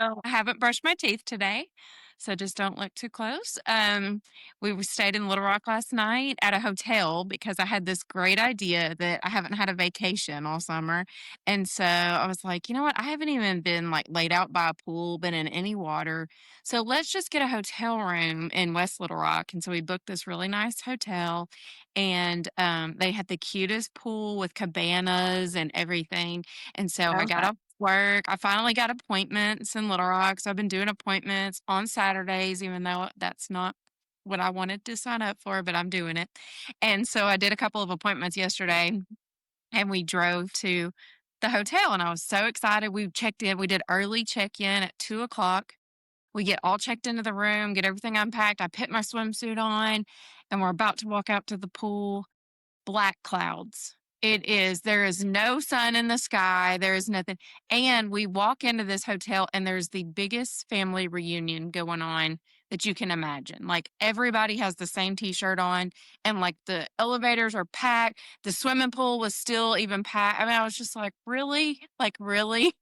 I haven't brushed my teeth today, so just don't look too close. We stayed in Little Rock last night at a hotel because I had this great idea that I haven't had a vacation all summer. And so I was like, you know what? I haven't even been like laid out by a pool, been in any water. So let's just get a hotel room in West Little Rock. And so we booked this really nice hotel and they had the cutest pool with cabanas and everything. And so I got Okay. off work. I finally got appointments in Little Rock. So I've been doing appointments on Saturdays, even though that's not what I wanted to sign up for, but I'm doing it. And so I did a couple of appointments yesterday and we drove to the hotel and I was so excited. We checked in. We did early check in at 2 o'clock. We get all checked into the room, get everything unpacked. I put my swimsuit on and we're about to walk out to the pool. Black clouds. There is no sun in the sky. There is nothing. And we walk into this hotel and there's the biggest family reunion going on that you can imagine. Like everybody has the same t-shirt on and like the elevators are packed. The swimming pool was still even packed. I mean, I was just like, really? Like, really?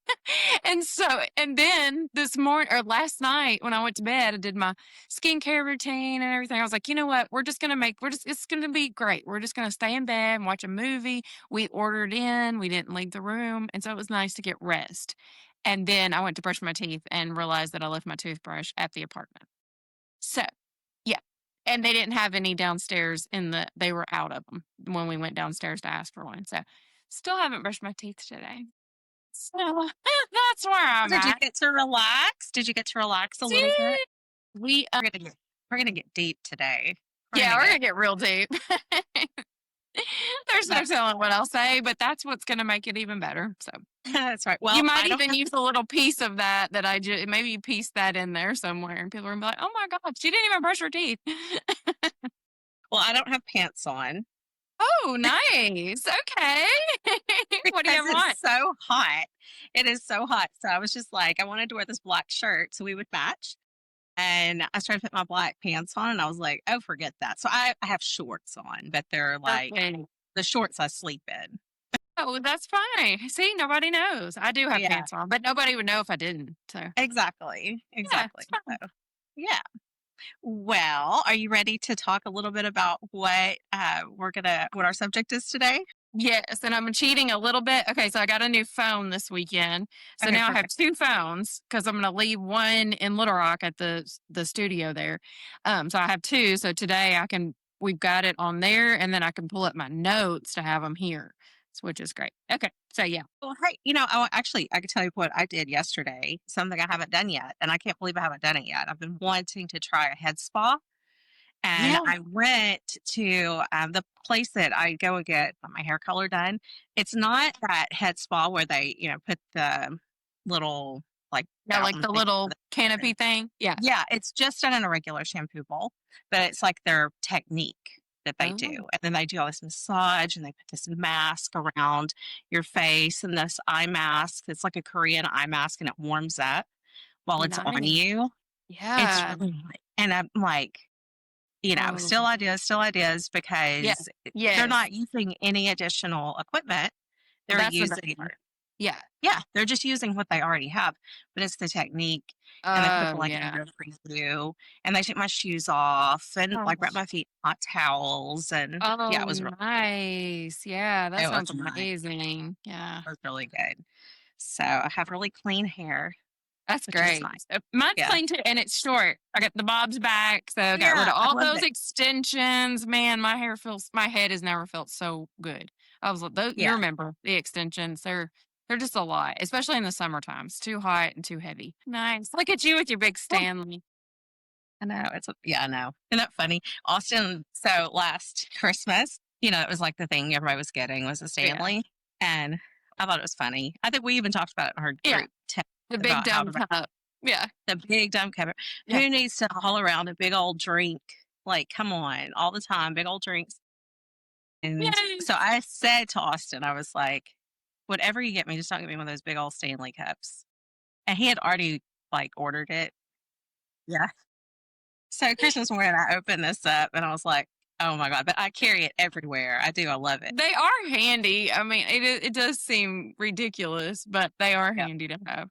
And then this morning or last night when I went to bed, I did my skincare routine and everything. I was like, you know what? It's going to be great. We're just going to stay in bed and watch a movie. We ordered in, we didn't leave the room. And so it was nice to get rest. And then I went to brush my teeth and realized that I left my toothbrush at the apartment. So, yeah. And they didn't have any downstairs they were out of them when we went downstairs to ask for one. So, still haven't brushed my teeth today. So, that's where I'm Did you at. get to relax? Did you get to relax a little bit? We, We're gonna get deep today. We're yeah, gonna we're get gonna get real deep. There's no that, telling what I'll say, but that's what's gonna make it even better. So that's right. you Well, might I don't even have use a little piece of that I just maybe you piece that in there somewhere, and people are gonna be like, "Oh my god, she didn't even brush her teeth." I don't have pants on Oh, nice. Okay. What do you because have on? it's so hot. It is so hot. So I was just like, I wanted to wear this black shirt so we would match. And I started to put my black pants on and I was like, oh, forget that. So I have shorts on, but they're like Okay. the shorts I sleep in. Oh, that's fine. See, nobody knows. I do have Yeah, pants on, but nobody would know if I didn't. So exactly. yeah, Exactly. it's fine. So, yeah. Well, are you ready to talk a little bit about what our subject is today? Yes, and I'm cheating a little bit. Okay, so I got a new phone this weekend. So Okay, now I have perfect. two phones because I'm going to leave one in Little Rock at the studio there. So I have two. So today we've got it on there, and then I can pull up my notes to have them here, which is great. Okay, so yeah, Well, hey, actually, I can tell you what I did yesterday, something I haven't done yet, and I can't believe I haven't done it yet. I've been wanting to try a head spa, and yeah, I went to the place that I go and get my hair color done. It's not that head spa where they, put the little like yeah, like fountain the thing. little canopy thing. Yeah. Yeah, it's just done in a regular shampoo bowl, but it's like their technique that they do. Oh, And then they do all this massage and they put this mask around your face and this eye mask. It's like a Korean eye mask and it warms up while it's on nice. you. It's Yeah. really, and I'm like, Oh, still ideas yeah. because they're Yes. not using any additional equipment. Well, They're that's the best using part. Yeah. yeah, they're just using what they already have, but it's the technique, and they put it, Oh, like, in yeah. there for you, and they take my shoes off and, Oh. like, wrap my feet in hot towels, and yeah, Oh, nice. Yeah, that it was sounds nice. amazing. Yeah, It was really good. So, I have really clean hair, that's which is great. nice. Mine's Yeah. clean too, and it's short. I got the bobs back, so I got rid Yeah, of I all love those it. extensions. Man, my head has never felt so good. I was like, you Yeah. remember the extensions? They're just a lot, especially in the summertime. It's too hot and too heavy. Nice. Look at you with your big Well, Stanley. I know, I know. Isn't that funny? Austin, so last Christmas, it was like the thing everybody was getting was a Yeah, Stanley, and I thought it was funny. I think we even talked about it in our yeah. group text The big about how dumb cup. Yeah, the big dumb cover. yeah. Who needs to haul around a big old drink? Like, come on, all the time, big old drinks. And Yay. so I said to Austin, I was like, whatever you get me, just don't get me one of those big old Stanley cups. And he had already like ordered it. Yeah. So Christmas morning, I opened this up and I was like, oh my God, but I carry it everywhere. I do. I love it. They are handy. I mean, it does seem ridiculous, but they are Yeah. handy to have.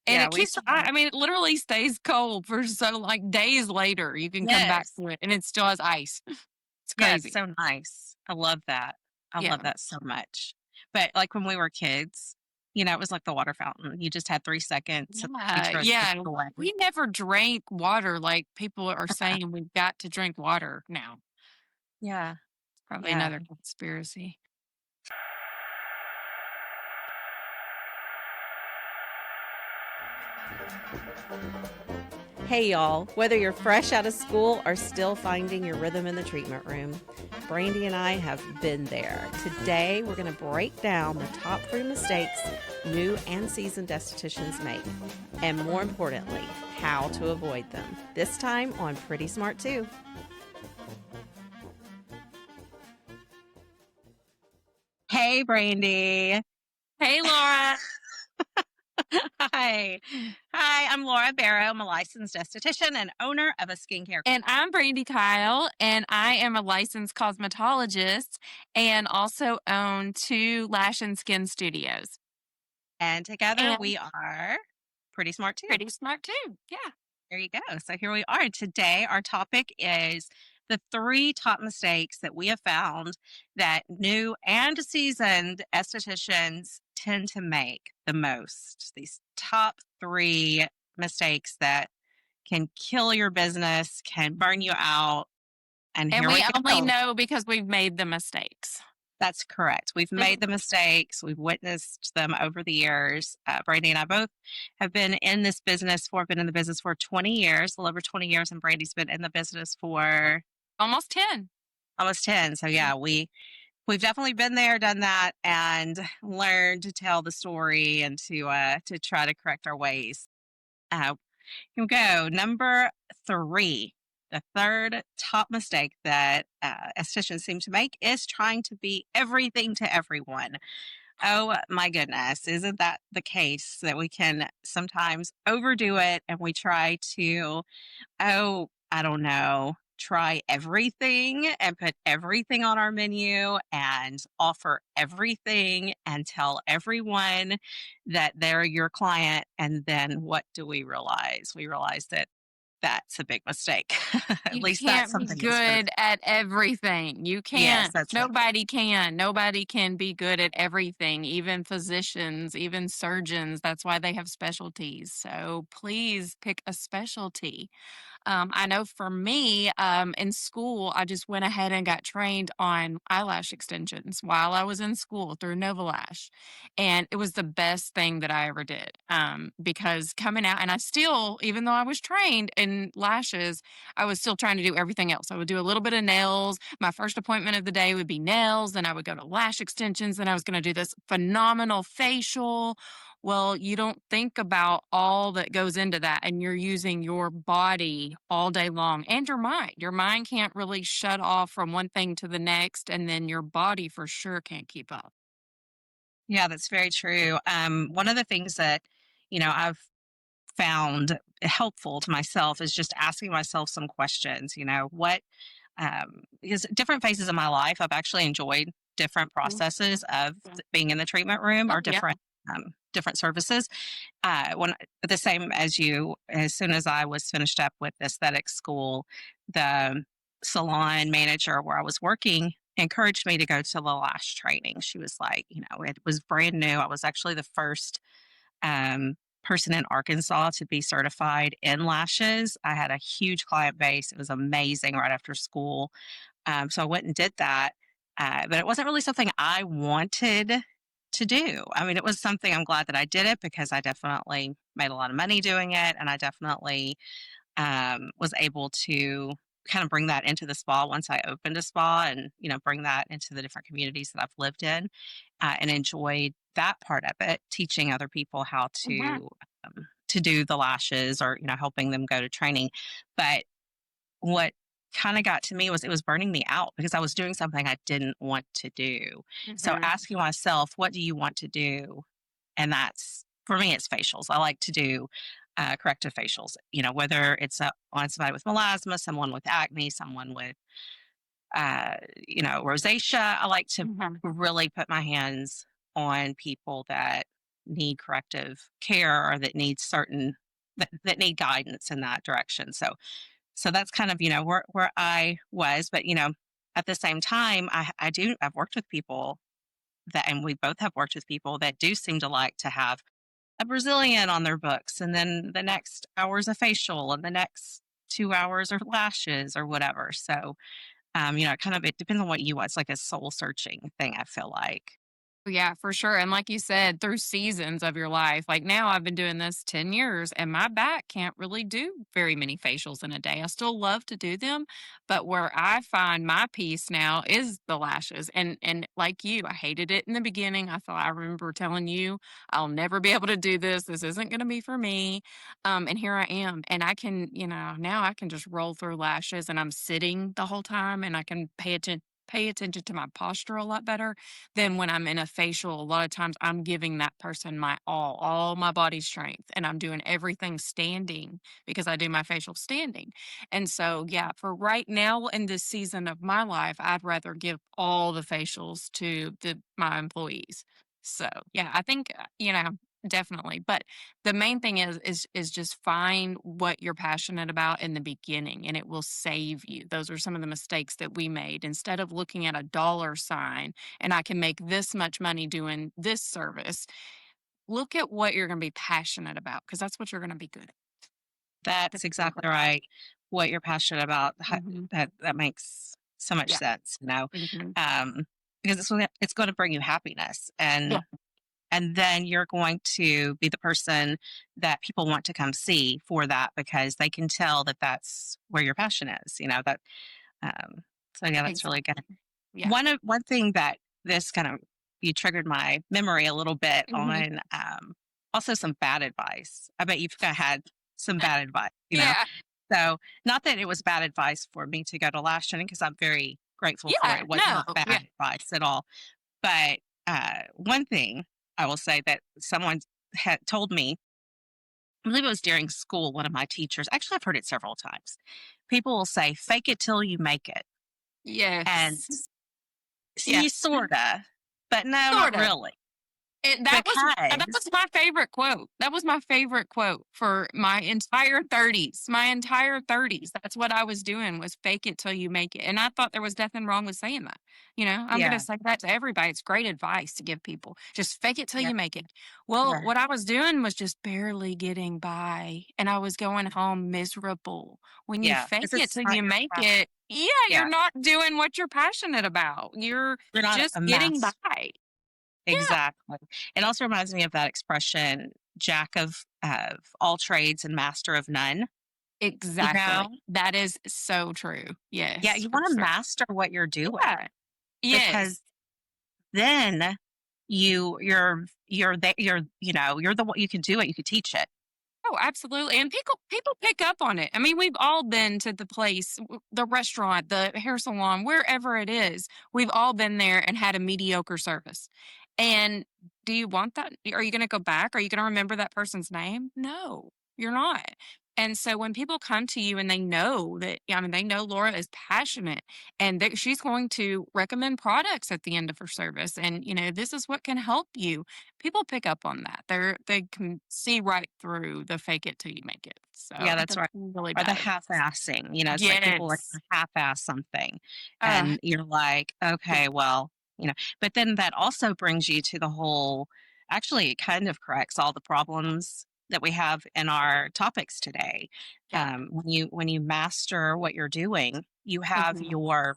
And Yeah, it we keeps still I mean, it literally stays cold for so like, days later, you can come back Yes. to it, and it still has ice. It's Yeah, it's crazy. so nice. I love that. I Yeah. love that so much. But, like, when we were kids, it was like the water fountain. You just had 3 seconds to be Yeah, sure to put yeah. it away. We never drank water like people are saying we've got to drink water now. Yeah, Probably yeah. another conspiracy. Hey y'all, whether you're fresh out of school or still finding your rhythm in the treatment room, Brandy and I have been there. Today, we're going to break down the top 3 mistakes new and seasoned estheticians make, and more importantly, how to avoid them. This time on Pretty Smart 2. Hey, Brandy. Hey, Laura. Hi. Hi, I'm Laura Barrow. I'm a licensed esthetician and owner of a skincare. And I'm Brandy Kyle, and I am a licensed cosmetologist and also own 2 lash and skin studios. And together And we are Pretty Smart too. pretty smart too. Yeah. There you go. So here we are. Today, our topic is the 3 top mistakes that we have found that new and seasoned estheticians tend to make the most. These top 3 mistakes that can kill your business, can burn you out. And And here we we only go. know because we've made the mistakes. That's correct. We've made the mistakes. We've witnessed them over the years. Brandy and I both have been in this business for, been in the business for 20 years, a little over 20 years, and Brandy's been in the business for Almost 10. almost 10. So yeah, we've definitely been there, done that, and learned to tell the story and to try to correct our ways. Uh, Here we go. Number 3. The third top mistake that estheticians seem to make is trying to be everything to everyone. Oh my goodness. Isn't that the case that we can sometimes overdo it and we try to, I don't know, try everything and put everything on our menu and offer everything and tell everyone that they're your client. And then what do we realize? We realize that that's a big mistake. At You least that's can't be something that's gonna. good at everything. You Yes, can't. that's right. Nobody can. Nobody can be good at everything, even physicians, even surgeons. That's why they have specialties. So please pick a specialty. I know for me, in school, I just went ahead and got trained on eyelash extensions while I was in school through Nova Lash. And it was the best thing that I ever did because coming out, and I still, even though I was trained in lashes, I was still trying to do everything else. I would do a little bit of nails. My first appointment of the day would be nails. Then I would go to lash extensions. Then I was going to do this phenomenal facial. Well, you don't think about all that goes into that, and you're using your body all day long and your mind. Your mind can't really shut off from one thing to the next, and then your body for sure can't keep up. Yeah, that's very true. One of the things that, I've found helpful to myself is just asking myself some questions, because different phases of my life, I've actually enjoyed different Mhm. processes of Yeah. being in the treatment room Oh, or yeah. different services. When the same as you, as soon as I was finished up with aesthetic school, the salon manager where I was working encouraged me to go to the lash training. She was like, it was brand new. I was actually the first um, person in Arkansas to be certified in lashes. I had a huge client base. It was amazing right after school. So I went and did that. But it wasn't really something I wanted to do. I mean, it was something I'm glad that I did it because I definitely made a lot of money doing it. And I definitely was able to kind of bring that into the spa once I opened a spa and, bring that into the different communities that I've lived in and enjoyed that part of it, teaching other people how Mhm. to do the lashes or, helping them go to training. But what kind of got to me was it was burning me out because I was doing something I didn't want to do. So Mhm. asking myself, what do you want to do? And that's for me, it's facials. I like to do corrective facials, whether it's on somebody with melasma, someone with acne, someone with, rosacea. I like to Mhm. really put my hands on people that need corrective care or that need that need guidance in that direction. So that's kind of, where I was, but at the same time, I've worked with people and we both have worked with people that do seem to like to have a Brazilian on their books, and then the next hour's a facial, and the next 2 hours are lashes or whatever. So, it depends on what you want. It's like a soul searching thing, I feel like. Yeah, for sure. And like you said, through seasons of your life, like now I've been doing this 10 years and my back can't really do very many facials in a day. I still love to do them, but where I find my peace now is the lashes. And like you, I hated it in the beginning. I remember telling you, I'll never be able to do this. This isn't going to be for me. And here I am. And I can, now I can just roll through lashes and I'm sitting the whole time and I can pay attention to my posture a lot better than when I'm in a facial. A lot of times I'm giving that person my all my body strength, and I'm doing everything standing because I do my facial standing. And so, yeah, for right now in this season of my life, I'd rather give all the facials to my employees. So, yeah, I think, definitely. But the main thing is just find what you're passionate about in the beginning and it will save you. Those are some of the mistakes that we made. Instead of looking at a dollar sign and I can make this much money doing this service, look at what you're going to be passionate about because that's what you're going to be good at. That's exactly right. What you're passionate about, Mhm. that makes so much Yeah. sense, Mhm. because it's going to bring you happiness, Yeah. and then you're going to be the person that people want to come see for that because they can tell that that's where your passion is. Um, so yeah, that's really good. Exactly. Yeah. One thing that this kind of you triggered my memory a little bit Mhm. on, also some bad advice. I bet you've had some bad advice. Yeah. So not that it was bad advice for me to go to lash training because I'm very grateful for it. Yeah. It was No. not bad Yeah. advice at all. But one thing I will say that someone had told me, I believe it was during school, one of my teachers, actually, I've heard it several times. People will say, fake it till you make it. And Yes. Yeah. see, sorta, but no, not Sort of. really. That Because was my favorite quote. That was my favorite quote for my entire 30s. My entire 30s. That's what I was doing was fake it till you make it. And I thought there was nothing wrong with saying that. I'm going to yeah, say that to everybody. It's great advice to give people. Just fake it till yeah, you make it. Well, yeah, what I was doing was just barely getting by and I was going home miserable. When you yeah. fake Because it it's till not you your make passion. it, yeah, you're Yeah, not doing what you're passionate about. You're you're not just a getting master. by. Yeah, Exactly. It also reminds me of that expression, jack of all trades and master of none. You exactly. know? That is so true. Yeah, Yes, you for want to sure. master what you're Yeah. doing because Yes. then you're the one you can do it, you can teach it. Oh, absolutely. And people pick up on it. I mean, we've all been to the place, the restaurant, the hair salon, wherever it is. We've all been there and had a mediocre service. And do you want that? Are you going to go back? Are you going to remember that person's name? No, you're not. And so when people come to you and they know that, yeah, I mean, they know Laura is passionate and that she's going to recommend products at the end of her service. And, this is what can help you. People pick up on that. They can see right through the fake it till you make it. So Yeah, that's that's right. really Or the bad advice. half-assing, it's like people like Yes. to half-ass something, Uh, and you're like, yeah. "Okay, well," but then that also brings you to the whole actually, it kind of corrects all the problems that we have in our topics today. Yeah. When you master what you're doing, you have Mhm. your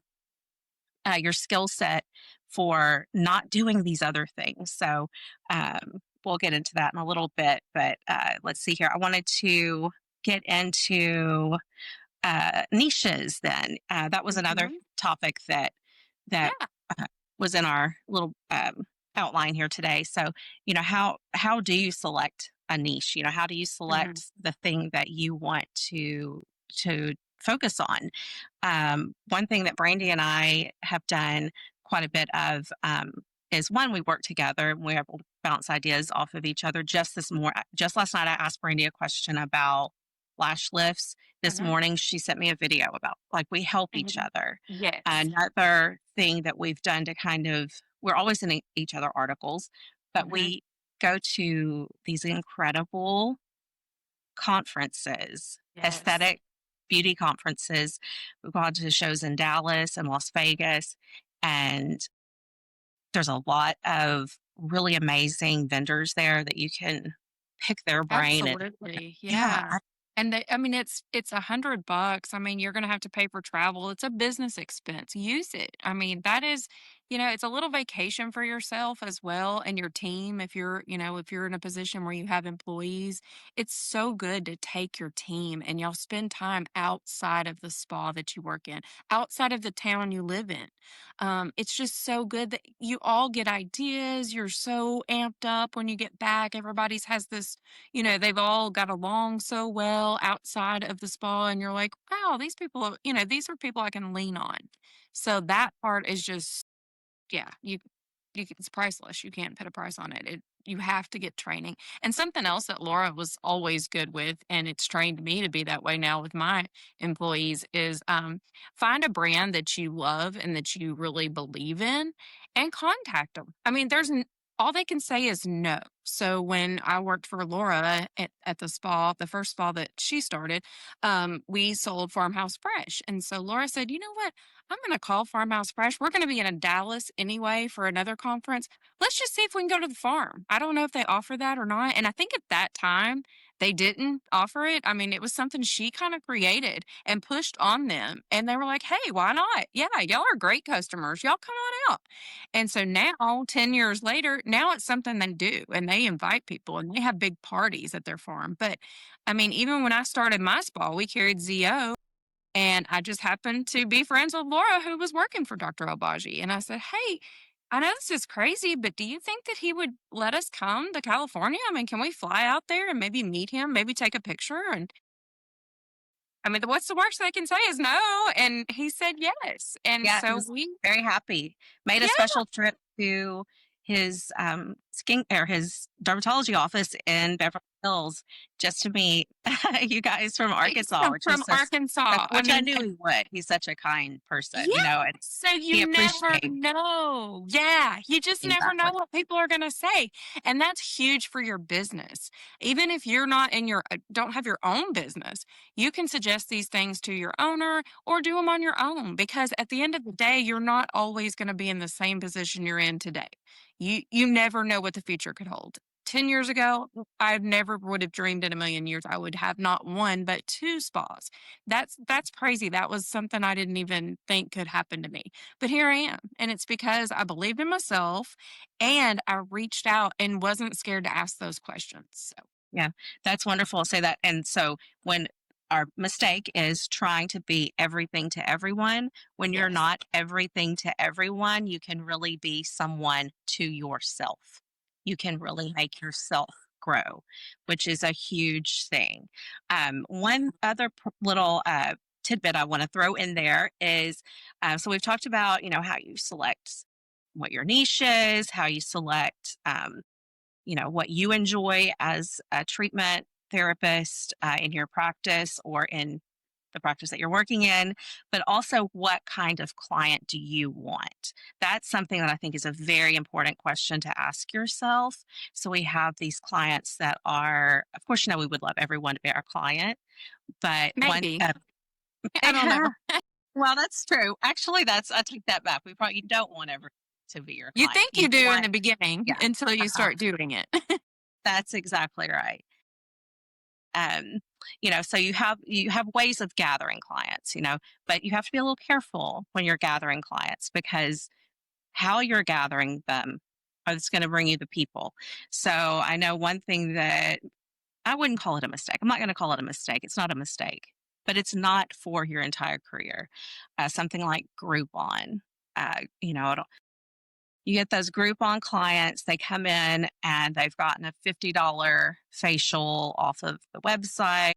skill set for not doing these other things. So, we'll get into that in a little bit, but let's see here. I wanted to get into niches then. That was another Mhm. topic that Yeah. uh, was in our little outline here today. So, how do you select a niche? How do you Mhm. select the thing that you want to focus on? One thing that Brandy and I have done quite a bit of is one, we work together and we're able to bounce ideas off of each other. Just last night, I asked Brandy a question about lash lifts. This Mhm. morning, she sent me a video about like we help each Mhm. other. Yes. Another thing that we've done to we're always in each other articles, but Mhm. go to these incredible conferences, Yes. aesthetic beauty conferences. We've gone to shows in Dallas and Las Vegas, and there's a lot of really amazing vendors there that you can pick their brain. And Absolutely. yeah, Yeah. And I mean, it's $100. I mean, you're going to have to pay for travel. It's a business expense. Use it. I mean, that is, it's a little vacation for yourself as well and your team. If you're in a position where you have employees, it's so good to take your team and y'all spend time outside of the spa that you work in, outside of the town you live in. It's just so good that you all get ideas. You're so amped up when you get back. Everybody's has this, they've all got along so well outside of the spa. And you're like, wow, these people, these are people I can lean on. So that part is just, yeah, it's priceless. You can't put a price on it. You have to get training. And something else that Laura was always good with, and it's trained me to be that way now with my employees, is find a brand that you love and that you really believe in, and contact them. I mean, all they can say is no. So when I worked for Laura at the spa, the first spa that she started, we sold Farmhouse Fresh. And so Laura said, you know what? I'm going to call Farmhouse Fresh. We're going to be in Dallas anyway for another conference. Let's just see if we can go to the farm. I don't know if they offer that or not. And I think at that time, they didn't offer it. I mean, it was something she kind of created and pushed on them. And they were like, hey, why not? Yeah, y'all are great customers. Y'all come on out. And so now, 10 years later, now it's something they do and they invite people and they have big parties at their farm. But I mean, even when I started my spa, we carried ZO. And I just happened to be friends with Laura, who was working for Dr. Albaji. And I said, hey, I know this is crazy, but do you think that he would let us come to California? I mean, can we fly out there and maybe meet him, maybe take a picture? And I mean, what's the worst they can say is no. And he said yes. And yeah, he so was very happy. Made a yeah, special trip to his his dermatology office in Beverly Hills just to meet you guys from Arkansas, which from is Arkansas. I which I mean, knew he would. He's such a kind person, yeah. and So he you never appreciates know. Yeah. You just never know exactly. what people are going to say. And that's huge for your business. Even if you're not in don't have your own business, you can suggest these things to your owner or do them on your own because at the end of the day, you're not always going to be in the same position you're in today. You never know what the future could hold. 10 years ago, I never would have dreamed in a million years I would have not one, but two spas. That's crazy. That was something I didn't even think could happen to me. But here I am. And it's because I believed in myself and I reached out and wasn't scared to ask those questions. So Yeah, that's wonderful. Say that. And so when our mistake is trying to be everything to everyone, when you're yes. not everything to everyone, you can really be someone to yourself. You can really make yourself grow, which is a huge thing. One other little tidbit I want to throw in there is so we've talked about, how you select what your niche is, how you select what you enjoy as a treatment therapist in your practice or in the practice that you're working in, but also what kind of client do you want? That's something that I think is a very important question to ask yourself. So we have these clients that are, of course, we would love everyone to be our client, but Maybe. I don't know. well, that's true. Actually, I take that back. You don't want everyone to be your You client. think you do in the beginning yeah. until you start doing it. That's exactly right. Um, so you have ways of gathering clients, but you have to be a little careful when you're gathering clients because how you're gathering them is going to bring you the people. So I know one thing that I wouldn't call it a mistake. I'm not going to call it a mistake. It's not a mistake, but it's not for your entire career. Something like Groupon, you get those Groupon clients, they come in and they've gotten a $50 facial off of the website.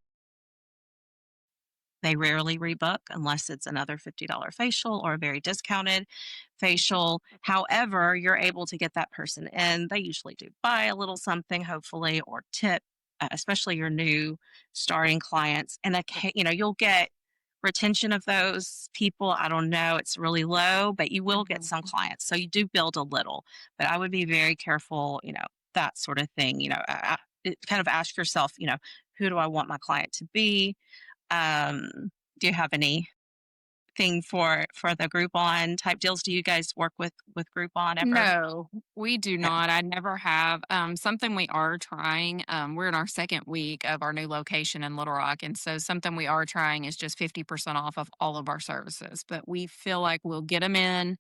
They rarely rebook unless it's another $50 facial or a very discounted facial. However, you're able to get that person in. They usually do buy a little something, hopefully, or tip, especially your new starting clients. And, you'll get retention of those people. I don't know, it's really low, but you will get some clients. So you do build a little, but I would be very careful, that sort of thing. Kind of ask yourself, who do I want my client to be? Um, do you have anything for the Groupon type deals? Do you guys work with Groupon ever? No, we do Okay. not. I never have. Something we are trying. We're in our second week of our new location in Little Rock, and so something we are trying is just 50% off of all of our services. But we feel like we'll get them in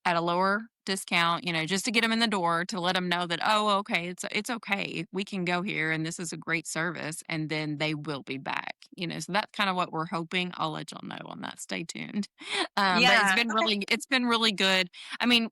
at a lower discount, just to get them in the door, to let them know that, oh, okay, it's okay. We can go here and this is a great service, and then they will be back. So that's kind of what we're hoping. I'll let y'all know on that. Stay tuned. But Yeah. Okay. it's been really good. I mean,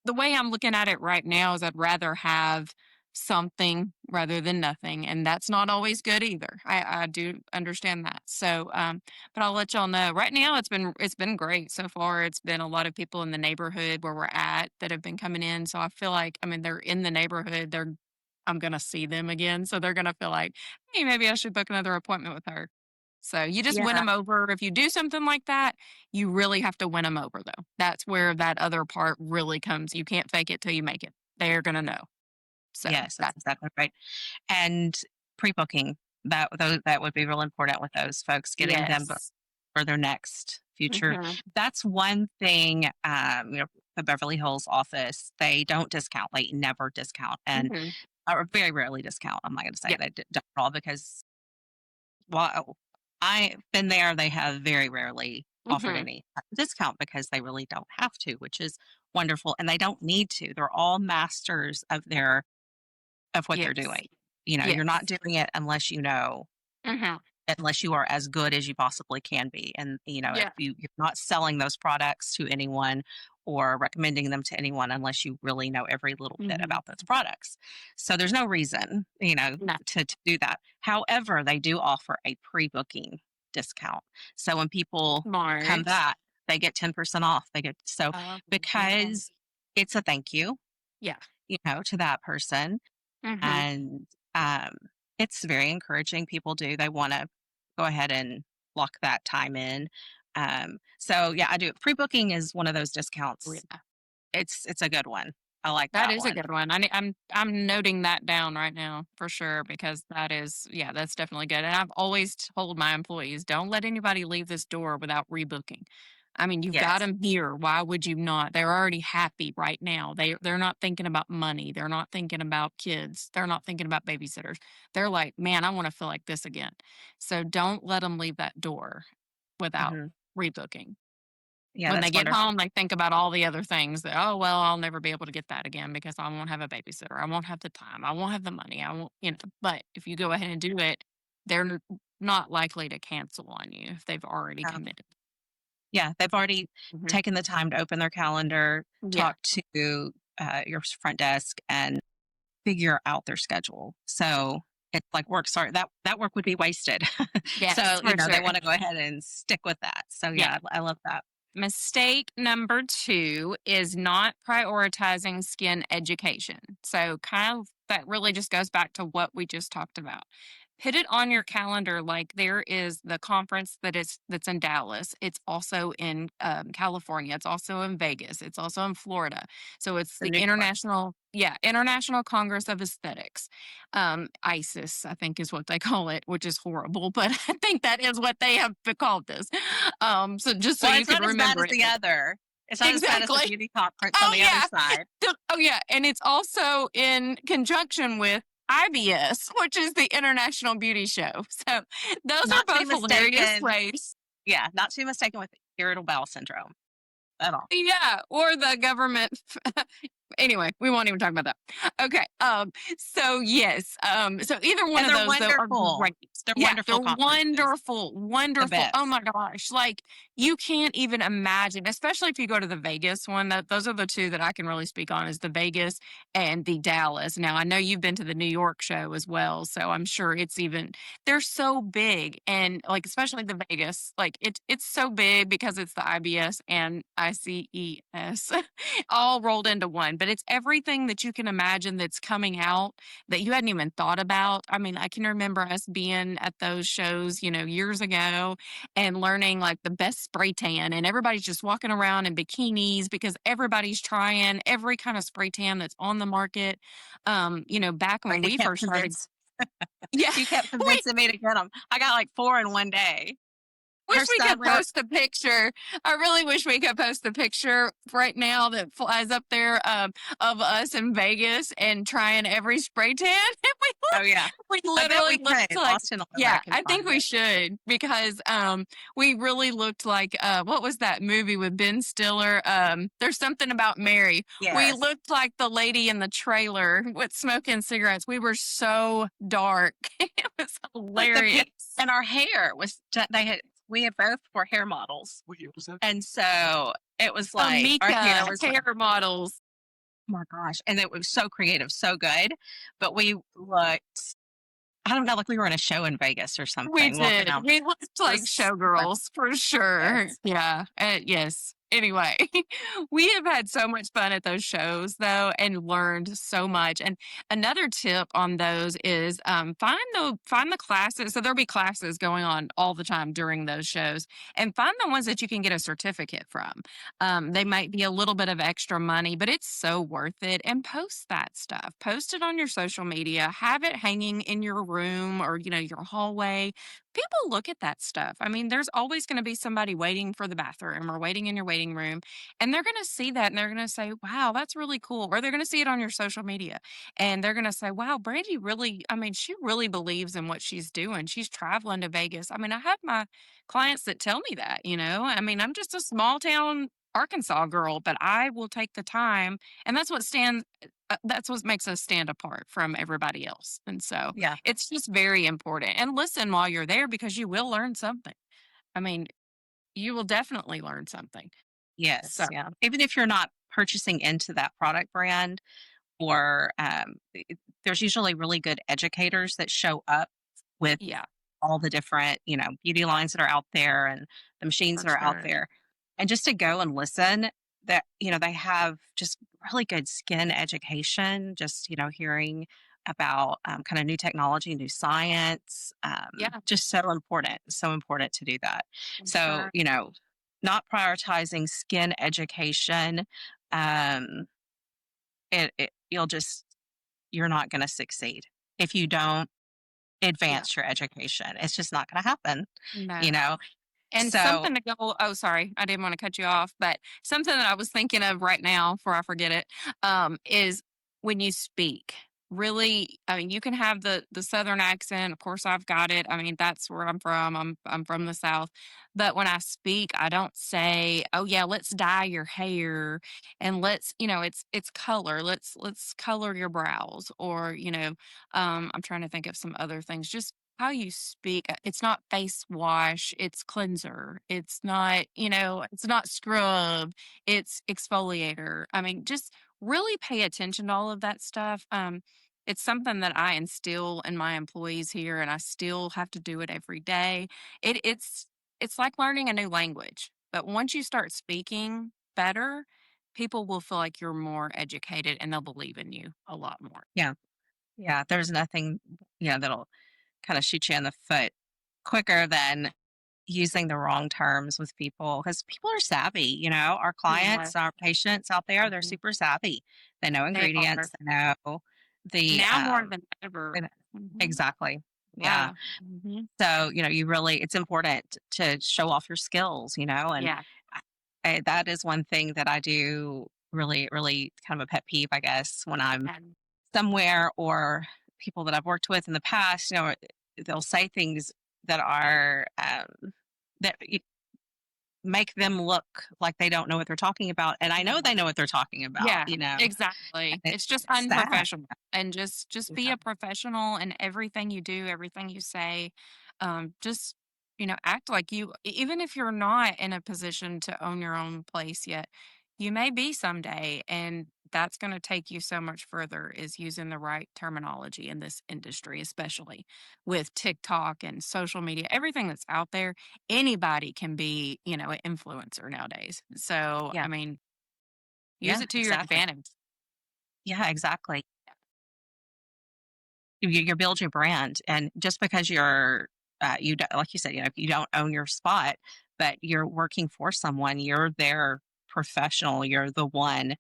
the way I'm looking at it right now is I'd rather have something rather than nothing, and that's not always good either. I do understand that. So but I'll let y'all know. Right now, it's been great so far. It's been a lot of people in the neighborhood where we're at that have been coming in. So I feel like, I mean, they're in the neighborhood. I'm gonna see them again, so they're gonna feel like, hey, maybe I should book another appointment with her. So you just win Yeah. them over. If you do something like that, you really have to win them over, though. That's where that other part really comes. You can't fake it till you make it. They're gonna know. So Yes, that's that's exactly right. And pre-booking, that would be real important with those folks, getting them yes. for their next future. Mhm, That's one thing, the Beverly Hills office, they don't discount, they never discount, and mhm. or very rarely discount. I'm not going to say Yeah. they don't at all because, well, I've been there, they have very rarely offered Mhm. any discount because they really don't have to, which is wonderful. And they don't need to. They're all masters of what they're Yes. doing. You're not Yes. doing it Mhm. unless you are as good as you possibly can be. And, if Yeah. you're not selling those products to anyone or recommending them to anyone unless you really know every little bit Mhm. about those products. So there's no reason, No. to do that. However, they do offer a pre-booking discount. So when people come Smart. back, they get 10% off. So Oh, yeah. because it's a thank you, Yeah. to that person, Mhm. and um, it's very encouraging. People do. They want to go ahead and lock that time in. So yeah, I do. Pre-booking is one of those discounts. Yeah. It's a good one. I like That that is a one. good one. I'm noting that down right now for sure, because that is, yeah, that's definitely good. And I've always told my employees, don't let anybody leave this door without rebooking. I mean, you've got Yes. them here. Why would you not? They're already happy right now. They're not thinking about money. They're not thinking about kids. They're not thinking about babysitters. They're like, man, I want to feel like this again. So don't let them leave that door without Hmm. rebooking. Yeah, When they that's get wonderful. home, they think about all the other things that, "Oh, well, I'll never be able to get that again because I won't have a babysitter. I won't have the time. I won't have the money. I won't," but if you go ahead and do it, they're not likely to cancel on you if they've already Um, committed. yeah, they've already Mhm. taken the time to open their calendar, Yeah. talk to your front desk, and figure out their schedule. So it's like work sorry that work would be wasted. Yes, So, for they sure. want to go ahead and stick with that. So Yeah. yeah, I love that. Mistake number 2 is not prioritizing skin education. So, kind of that really just goes back to what we just talked about. Put it on your calendar like there is the conference that's in Dallas. It's also in California. It's also in Vegas. It's also in Florida. So it's The the New York. International Congress of Aesthetics. ISIS, I think, is what they call it, which is horrible, but I think that is what they have called this. So just so Well, you it's can not as bad remember as it. the other. It's not as bad as the Exactly. beauty conference on Oh the other yeah. side. Oh yeah. And it's also in conjunction with IBS, which is the International Beauty Show. So those are Not to be both hilarious mistaken. ways. Yeah, not to be mistaken with irritable bowel syndrome at all. Yeah. Or the government. Anyway, we won't even talk about that. Okay. So yes. So either one And of they're those though are wonderful. great. They're Yeah, they're wonderful conferences. wonderful, The wonderful. Oh best. my gosh. Like you can't even imagine, especially if you go to the Vegas one. That those are the two that I can really speak on is the Vegas and the Dallas. Now I know you've been to the New York show as well, so I'm sure it's even they're so big and like especially the Vegas, like it's so big because it's the IBS and ICES all rolled into one. But it's everything that you can imagine that's coming out that you hadn't even thought about. I mean, I can remember us being been at those shows, years ago and learning like the best spray tan, and everybody's just walking around in bikinis because everybody's trying every kind of spray tan that's on the market. Back But when we first started. Yeah. you kept we convincing me to get them. I got like 4 in one day. Wish Her we son could post a picture. I really wish we could post a picture right now that flies up there, of us in Vegas and trying every spray tan. Oh, yeah. We I bet literally we looked could. like, Austin will go yeah, back and I think find we it. should because we really looked like what was that movie with Ben Stiller? There's something about Mary. We Yes. looked like the lady in the trailer with smoking cigarettes. We were so dark. It was Like hilarious. and our hair was, we had both were hair models. What year was that? And so it was like, Mika our hair was like, hair models. oh my gosh. And it was so creative, so good. But we looked, I don't know, like we were in a show in Vegas or something. We walking did. down. We looked like was- showgirls for sure. Yes. Yeah. Yes. Anyway, we have had so much fun at those shows though and learned so much. And another tip on those is find the classes. So there'll be classes going on all the time during those shows, and find the ones that you can get a certificate from. They might be a little bit of extra money, but it's so worth it. And post that stuff. Post it on your social media. Have it hanging in your room or your hallway. People look at that stuff. I mean, there's always going to be somebody waiting for the bathroom or waiting in your waiting room, and they're going to see that and they're going to say, wow, that's really cool. Or they're going to see it on your social media and they're going to say, wow, Brandy really, I mean, she really believes in what she's doing. She's traveling to Vegas. I mean, I have my clients that tell me that, I mean, I'm just a small town Arkansas girl, but I will take the time, and that's what makes us stand apart from everybody else. And so Yeah. it's just very important. And listen while you're there because you will learn something. I mean, you will definitely learn something. Yes. So, Yeah. Even if you're not purchasing into that product brand, or there's usually really good educators that show up with yeah, all the different, beauty lines that are out there and the machines for that are out sure. there. And just to go and listen, that, they have just really good skin education, just, hearing about kind of new technology, new science. Yeah. Just so important to do that. For So, sure. not prioritizing skin education, you're not going to succeed if you don't advance your education. It's just not going to happen, No. And So something to go, oh, sorry, I didn't want to cut you off, but something that I was thinking of right now before I forget it, is when you speak. Really, I mean, you can have the Southern accent. Of course, I've got it. I mean, that's where I'm from. I'm from the South. But when I speak, I don't say, "Oh yeah, let's dye your hair and let's, it's color. Let's color your brows." Or, I'm trying to think of some other things. Just how you speak. It's not face wash, it's cleanser. It's not, it's not scrub, it's exfoliator. I mean, just really pay attention to all of that stuff. It's something that I instill in my employees here, and I still have to do it every day. It's like learning a new language, but once you start speaking better, people will feel like you're more educated and they'll believe in you a lot more. yeah, there's nothing, that'll kind of shoot you in the foot quicker than using the wrong terms with people, because people are savvy. Our clients, our patients out there, they're Mhm. super savvy. They know They are. ingredients, they know the Now more than ever. and- Mhm. exactly. Yeah. Mhm. So, it's important to show off your skills, and Yeah. that is one thing that I do really, really kind of a pet peeve, I guess, when I'm And somewhere, or people that I've worked with in the past, they'll say things that are, that make them look like they don't know what they're talking about. And I know they know what they're talking about, yeah, exactly. and It's just it's sad. unprofessional. And just be Yeah. a professional in everything you do, everything you say. Just act like you, even if you're not in a position to own your own place yet, you may be someday, and that's going to take you so much further is using the right terminology in this industry, especially with TikTok and social media, everything that's out there. Anybody can be, an influencer nowadays. So, Yeah. I mean, use Yeah, it to your exactly. advantage. Yeah, exactly. you build your brand. And just because you're, like you said, you don't own your spot, but you're working for someone, you're their professional, you're the one,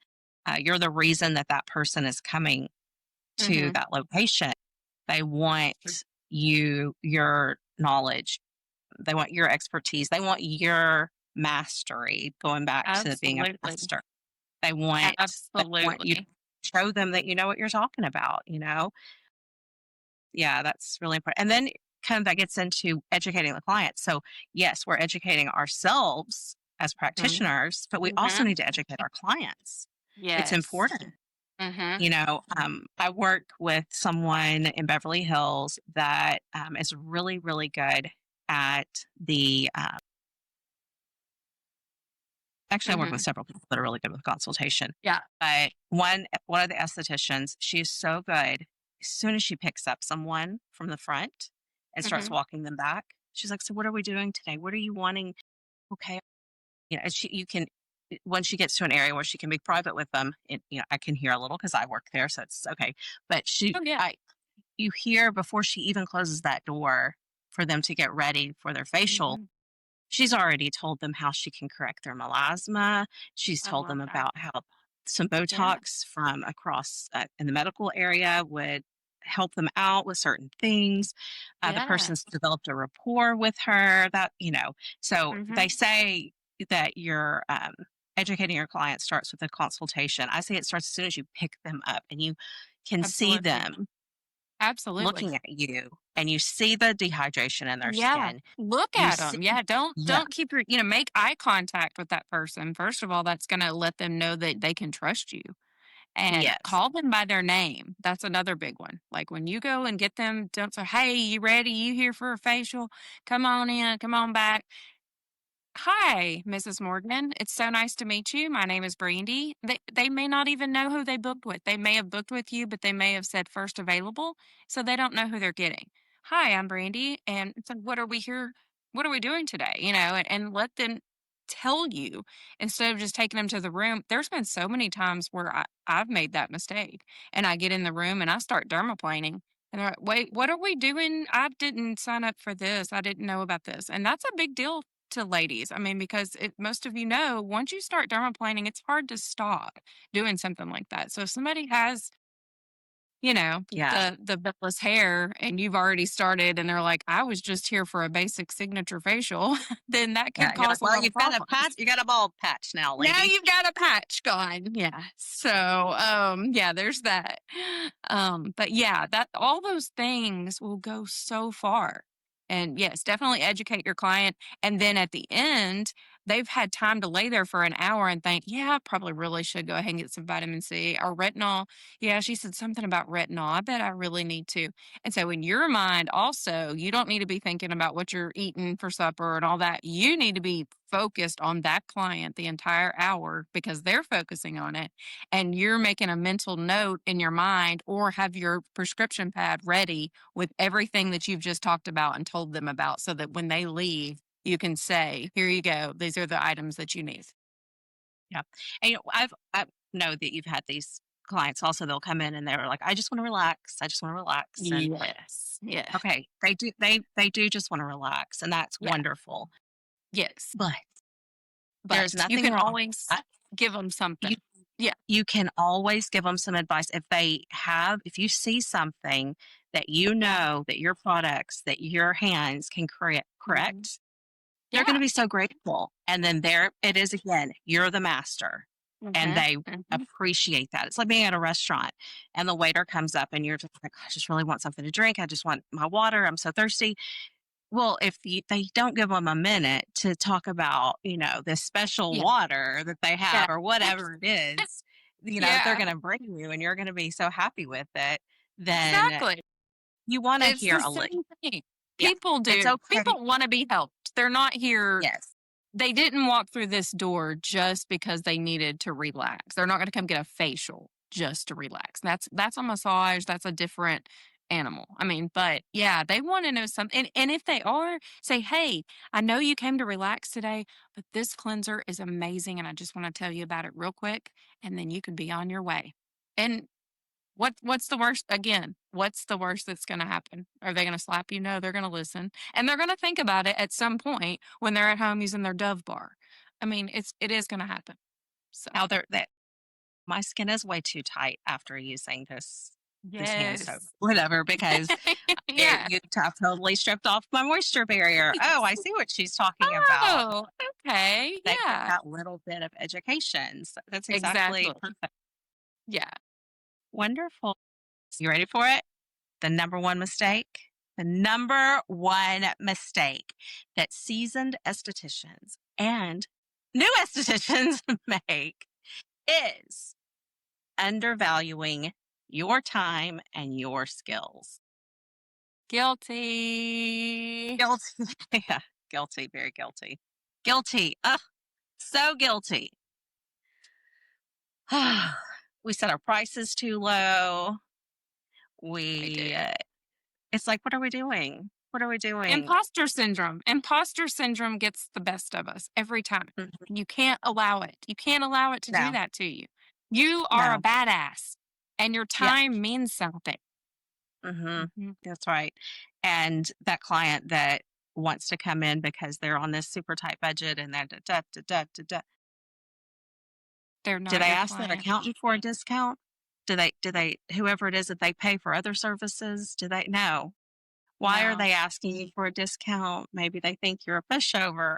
you're the reason that that person is coming to Mhm. that location. They want your knowledge. They want your expertise. They want your mastery, going back to being a Absolutely. master. They want you to Absolutely. show them that you know what you're talking about. Yeah, that's really important. And then kind of that gets into educating the client. So, yes, we're educating ourselves as Mhm. practitioners, but we also Mhm. need to educate our clients. It's Yes. important. Mhm. I work with someone in Beverly Hills that is really, really good at the. Actually, I work with Mhm. several people that are really good with consultation. Yeah. But one of the estheticians, she's so good. As soon as she picks up someone from the front and starts Mhm. walking them back, she's like, "So what are we doing today? What are you wanting?" Okay, and you can when she gets to an area where she can be private with them. I can hear a little because I work there, so it's okay. But Oh, yeah. you hear before she even closes that door for them to get ready for their facial. Mhm. She's already told them how she can correct their melasma. She's I told love them that. about how some Yeah. Botox from across in the medical area would help them out with certain things. The Yeah. person's developed a rapport with her. So they Mhm. say that your educating your client starts with a consultation. I say it starts as soon as you pick them up and you can see Absolutely. them Absolutely. looking at you and you see the dehydration in their Yeah. skin. Look You at see, them. Yeah, don't yeah, don't keep make eye contact with that person. First of all, that's gonna let them know that they can trust you. And yes. call them by their name. That's another big one. Like when you go and get them, don't say, "Hey, you ready? You here for a facial? Come on in. Come on back." Hi, Mrs. Morgan. It's so nice to meet you. My name is Brandy. They may not even know who they booked with. They may have booked with you, but they may have said first available, so they don't know who they're getting. Hi, I'm Brandy, and it's like, what are we here? What are we doing today? And let them tell you instead of just taking them to the room. There's been so many times where I've made that mistake, and I get in the room and I start dermaplaning. And they're like, wait, what are we doing? I didn't sign up for this. I didn't know about this. And that's a big deal to ladies. I mean, because most of you know, once you start dermaplaning, it's hard to stop doing something like that. So if somebody has, Yeah. the beltless hair and you've already started and they're like, I was just here for a basic signature facial, then that Yeah, could you're like, cause a "Well, lot of you've got a problems. patch you got a bald patch now, Now lady." you've got a patch gone. Yeah. So, yeah, there's that. But yeah, that all those things will go so far. And yes, definitely educate your client. And then at the end, they've had time to lay there for an hour and think, yeah, I probably really should go ahead and get some vitamin C or retinol. Yeah, she said something about retinol. I bet I really need to. And so in your mind also, you don't need to be thinking about what you're eating for supper and all that. You need to be focused on that client the entire hour because they're focusing on it. And you're making a mental note in your mind or have your prescription pad ready with everything that you've just talked about and told them about so that when they leave, you can say, here you go. These are the items that you need. Yeah. And, I know that you've had these clients also, they'll come in and they're like, "I just wanna relax. I just wanna relax." And, Yes. Yeah. okay, they do just wanna relax, and that's Yeah. wonderful. Yes. But there's But you nothing can wrong. always I give them you something. Yeah. you can always give them some advice if you see something that you Yeah. know that your products, that your hands can Mhm. correct. They're gonna Yeah. be so grateful, and then there it is again, you're the master, and Mhm. they Mhm. appreciate that. It's like being at a restaurant, and the waiter comes up, and you're just like, "I just really want something to drink. I just want my water. I'm so thirsty." Well, if they don't give them a minute to talk about, this special Yeah. water that they Yeah. have or whatever it is, that they're Yeah. gonna bring you, and you're gonna be so happy with it, then Exactly. you wanna It's hear the a li same thing. Yeah, it's okay. People wanna be helped. They're not here Yes. they didn't walk through this door just because they needed to relax. They're not gonna come get a facial just to relax. That's a massage, that's a different animal. I mean, but yeah, they wanna know something and if they are, say, "Hey, I know you came to relax today, but this cleanser is amazing, and I just wanna tell you about it real quick, and then you can be on your way." And What's the worst? Again, what's the worst that's going to happen? Are they going to slap you? No, they're going to listen, and they're going to think about it at some point when they're at home using their Dove bar. I mean, it is going to happen. So Now that my skin is way too tight after using this hand soap, yes, whatever, because yeah. you have totally stripped off my moisture barrier. Oh, I see what she's talking about. Oh, okay, They get yeah, that little bit of education. So that's exactly exactly. perfect. Yeah, Wonderful. You ready for it? The number one mistake? The number one mistake that seasoned estheticians and new estheticians make is undervaluing your time and your skills. guilty. Guilty. Yeah, guilty, very guilty. Guilty. Ugh, so guilty. We set our prices too low. I We, do. it's like, what are we doing? What are we doing? Imposter syndrome. Imposter syndrome gets the best of us every time. Mhm. You can't allow it. You can't allow it to do No, that to you. You are a no. badass, and your Yeah. time means something. Mm-hmm. Mhm. That's right. And that client that wants to come in because they're on this super tight budget and that da, da, da, da, da. They're Do not they your ask their client. accountant for a discount? Do they whoever it is that they pay for other services? Do they no? Why are No. they asking you for a discount? Maybe they think you're a pushover.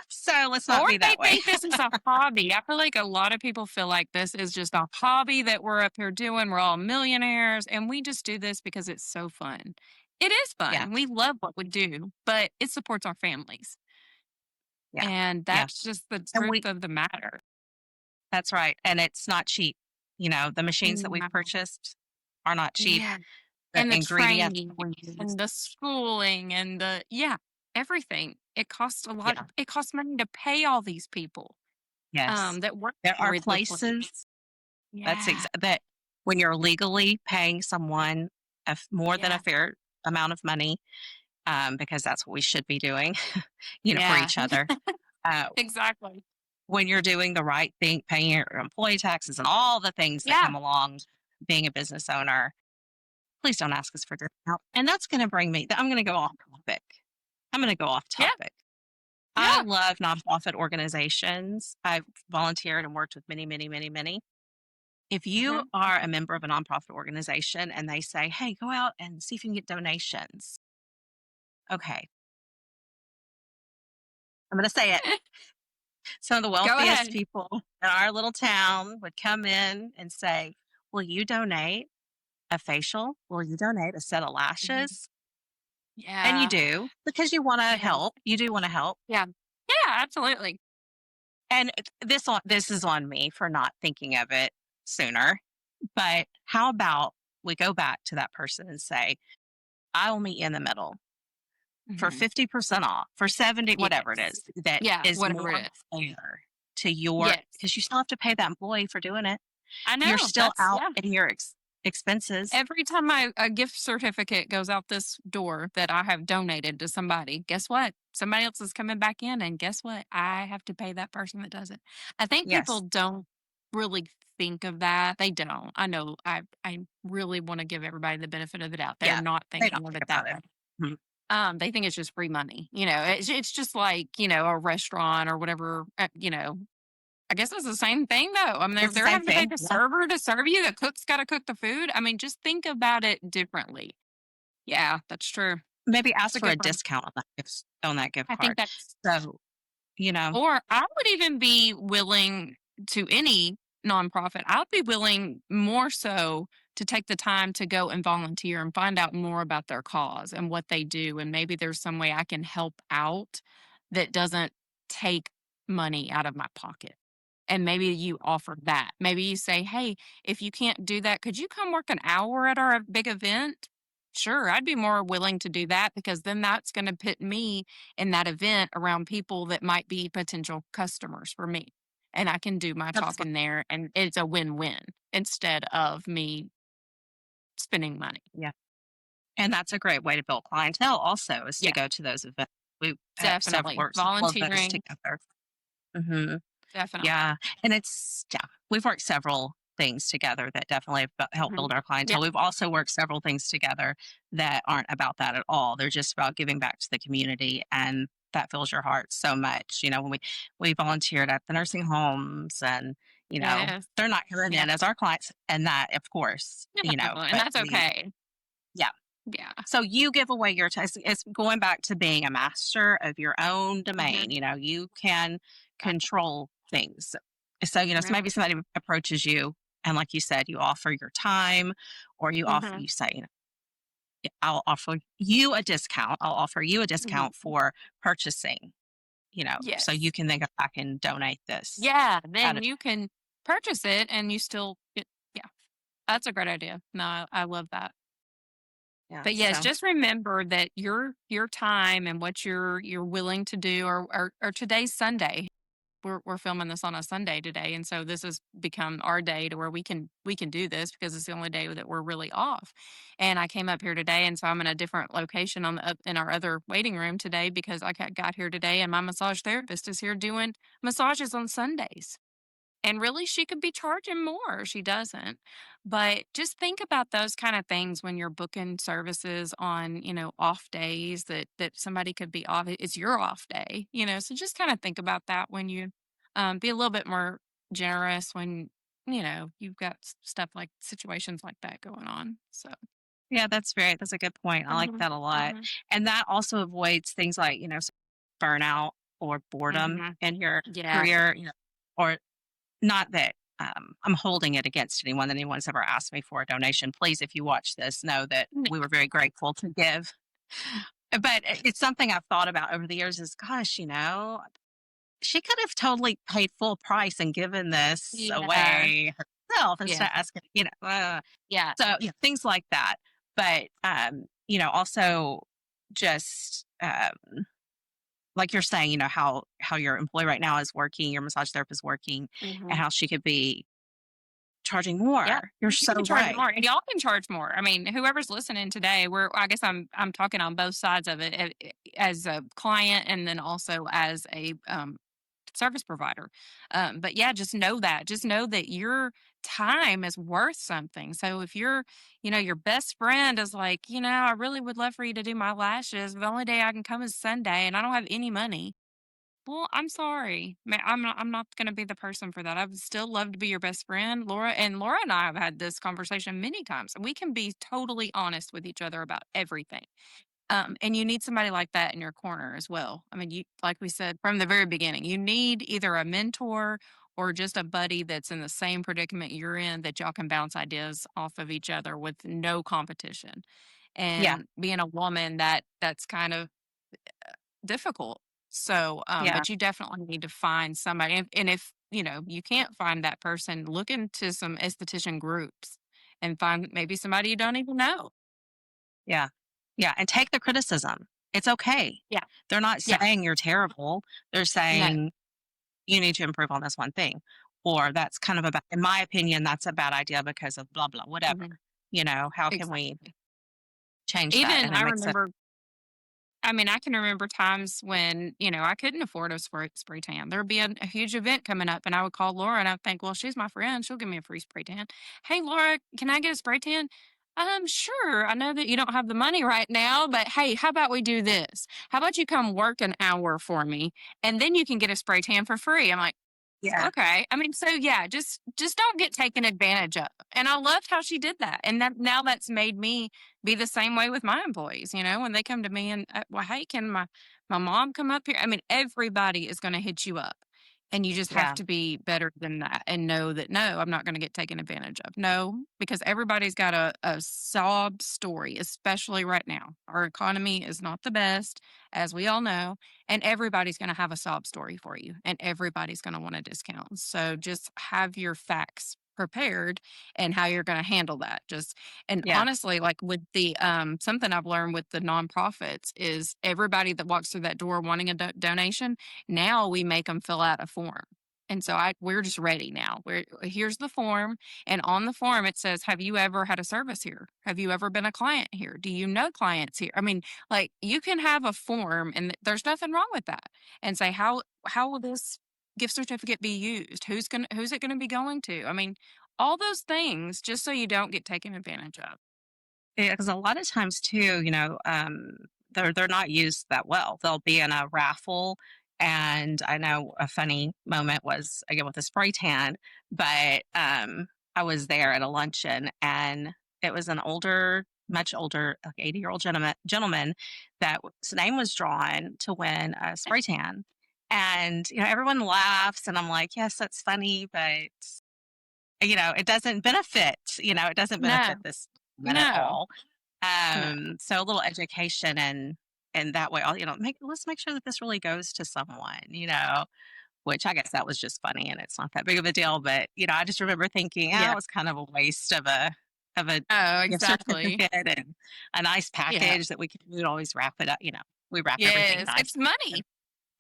So let's not Or be they that way. think this is a hobby. I feel like a lot of people feel like this is just a hobby that we're up here doing. We're all millionaires, and we just do this because it's so fun. It is Yeah, fun. We love what we do, but it supports our families. yeah, And yeah. that's just the And truth of the matter. that's right. And it's not cheap. The machines that we've No. purchased are not cheap. Yeah. The And the ingredients training that we use. and the schooling and everything. It costs a lot. Yeah. It costs money to pay all these people Yes. that work There are with the place. places Yeah. that when you're legally paying someone more than a Yeah. fair amount of money, because that's what we should be doing, for Yeah. each other. Uh, Exactly. when you're doing the right thing, paying your employee taxes and all the things that Yeah. come along being a business owner, please don't ask us for discount. And that's going to bring me, I'm going to go off topic. I'm going to go off Yeah. topic. I Yeah. love nonprofit organizations. I've volunteered and worked with many, many, many, many. If you Mhm. are a member of a nonprofit organization and they say, hey, go out and see if you can get donations. Okay, I'm going to say it. Some of the Go wealthiest ahead. people in our little town would come in and say, will you donate a facial? Will you donate a set of Mhm. lashes? And you Yeah. do because you want to Yes. help. You do want to help. Yeah. Yeah, absolutely. And this is on me for not thinking of it sooner. But how about we go back to that person and say, I will meet you in the middle for Mhm. 50% off, for 70, whatever it Yes. is, that Yeah, is whatever more it is. fair to your, Yes. because you still have to pay that employee for doing it. I You're know. still That's out yeah. in your expenses. Every time a gift certificate goes out this door that I have donated to somebody, guess what? Somebody else is coming back in, and guess what? I have to pay that person that does it. I think people Yes. don't really think of that. They don't. I know. I really want to give everybody the benefit of the doubt. They're Yeah. not They thinking don't of think it that about way. it. Mhm. They think it's just free money. It's just like a restaurant or whatever. I guess it's the same thing though. I mean, It's the they're same having to pay thing. the Yeah. server to serve you. The cook's got to cook the food. I mean, just think about it differently. Yeah, that's true. Maybe That's ask a for a good one. discount on that gift I think card. that's, So, or I would even be willing to any nonprofit. I would be willing more so to take the time to go and volunteer and find out more about their cause and what they do. And maybe there's some way I can help out that doesn't take money out of my pocket. And maybe you offer that. Maybe you say, hey, if you can't do that, could you come work an hour at our big event? Sure, I'd be more willing to do that because then that's going to put me in that event around people that might be potential customers for me. And I can do my absolutely. talking there, and it's a win win instead of me spending money. Yeah. And that's a great way to build clientele also is Yeah, to go to those events. We have definitely. worked several of those Volunteering, together. Hmm. definitely. Yeah. And we've worked several things together that definitely have helped Mhm. build our Yeah. clientele. We've also worked several things together that aren't about that at all. They're just about giving back to the community, and that fills your heart so much. You know, when we volunteered at the nursing homes, and you know, Yes. they're not coming Yeah. in as our clients, and that, of course, you know, No, and but that's we, okay. yeah. Yeah. So you give away your time. It's going back to being a master of your own Mhm. domain. You know, you can Uh, control things. So, you know, so yeah. maybe somebody approaches you, and like you said, you offer your time, or Mhm. you say, you know, "Yeah, I'll offer you a discount. I'll offer you a Mhm. discount for purchasing, you know, so you Yes. can then go back and donate this Yeah, at a then you can purchase it and you still get yeah, that's a great idea. No, I love that. yeah. But yes, So just remember that your time and what you're willing to do or today's Sunday. We're filming this on a Sunday today, and so this has become our day to where we can do this because it's the only day that we're really off. And I came up here today, and so I'm in a different location on the in our other waiting room today because I got here today, and my massage therapist is here doing massages on Sundays. And really, she could be charging more. She doesn't. But just think about those kind of things when you're booking services on, off days that somebody could be off. It's your off day, So just kind of think about that when you be a little bit more generous when, you've got stuff like situations like that going on. So, yeah, that's a good point. I like hmm that a lot. hmm And that also avoids things like, you know, burnout or boredom hmm in your yeah. career, you know, or not that I'm holding it against anyone that anyone's ever asked me for a donation. Please, if you watch this, know that n- we were very grateful to give. But it's something I've thought about over the years is, gosh, you know, she could have totally paid full price and given this Yeah. away herself instead Yeah. of asking, you know, Yeah. so yeah, things like that. But you know, also just like you're saying, you know, how your employee right now is working, your massage therapist is working, and hmm how she could be charging Yeah, more. You're you so can charge right. more, and y'all can charge more. I mean, whoever's listening today, I guess I'm talking on both sides of it, as a client and then also as a service provider. But yeah, just know that your time is worth something. So if your best friend is like, I really would love for you to do my lashes. The only day I can come is Sunday, and I don't have any money. Well, I'm sorry. I'm not gonna be the person for that. I would still love to be your best friend, Laura. And Laura and I have had this conversation many times. We can be totally honest with each other about everything. And you need somebody like that in your corner as well. I mean, you like we said from the very beginning, you need either a mentor or just a buddy that's in the same predicament you're in that y'all can bounce ideas off of each other with no competition. Yeah, And being a woman that's kind of difficult. So, yeah, but you definitely need to find somebody. And if, you can't find that person, look into some esthetician groups and find maybe somebody you don't even know. yeah, yeah. And take the criticism. It's okay. Yeah. They're not Yeah. saying you're terrible. They're No. saying you need to improve on this one thing. Or that's kind of a in my opinion, that's a bad idea because of blah blah, whatever. Mhm. You know, how can we Exactly. change that? Even And it I makes it remember I mean, I can remember times when, I couldn't afford a spray tan. There'd be a huge event coming up, and I would call Laura and I'd think, well, she's my friend. She'll give me a free spray tan. Hey, Laura, can I get a spray tan? Sure. I know that you don't have the money right now, but hey, how about we do this? How about you come work an hour for me and then you can get a spray tan for free? I'm like, yeah, okay. I mean, so yeah, just don't get taken advantage of. And I loved how she did that. And that now that's made me be the same way with my employees, when they come to me and well, hey, can my mom come up here? I mean, everybody is going to hit you up. And you just have yeah, to be better than that and know that no, I'm not going to get taken advantage of. No, because everybody's got a sob story, especially right now. Our economy is not the best, as we all know, and everybody's going to have a sob story for you and everybody's going to want a discount. So just have your facts prepared and how you're going to handle that. Just and yeah, honestly, like with the something I've learned with the nonprofits is everybody that walks through that door wanting a donation, now we make them fill out a form. And so we're just ready now. Here's the form, and on the form it says, "Have you ever had a service here? Have you ever been a client here? Do you know clients here?" I mean, like you can have a form, and there's nothing wrong with that. And say, how will this gift certificate be used? Who's it going to be going to? I mean, all those things just so you don't get taken advantage of. Yeah, because a lot of times too, they're not used that well. They'll be in a raffle, and I know a funny moment was again with a spray tan, but I was there at a luncheon, and it was an older, much older, like 80-year-old gentleman that his name was drawn to win a spray tan, and everyone laughs, and I'm like, yes, that's funny, but it doesn't benefit. It doesn't benefit No, this man at no, all. no. So a little education and that way, let's make sure that this really goes to someone, which I guess that was just funny and it's not that big of a deal. But I just remember thinking, oh, Yeah. it was kind of a waste of a Oh, gift exactly. certificate and a nice Yeah. package that we'd always wrap it up. We wrap everything Yes, nice. it's money.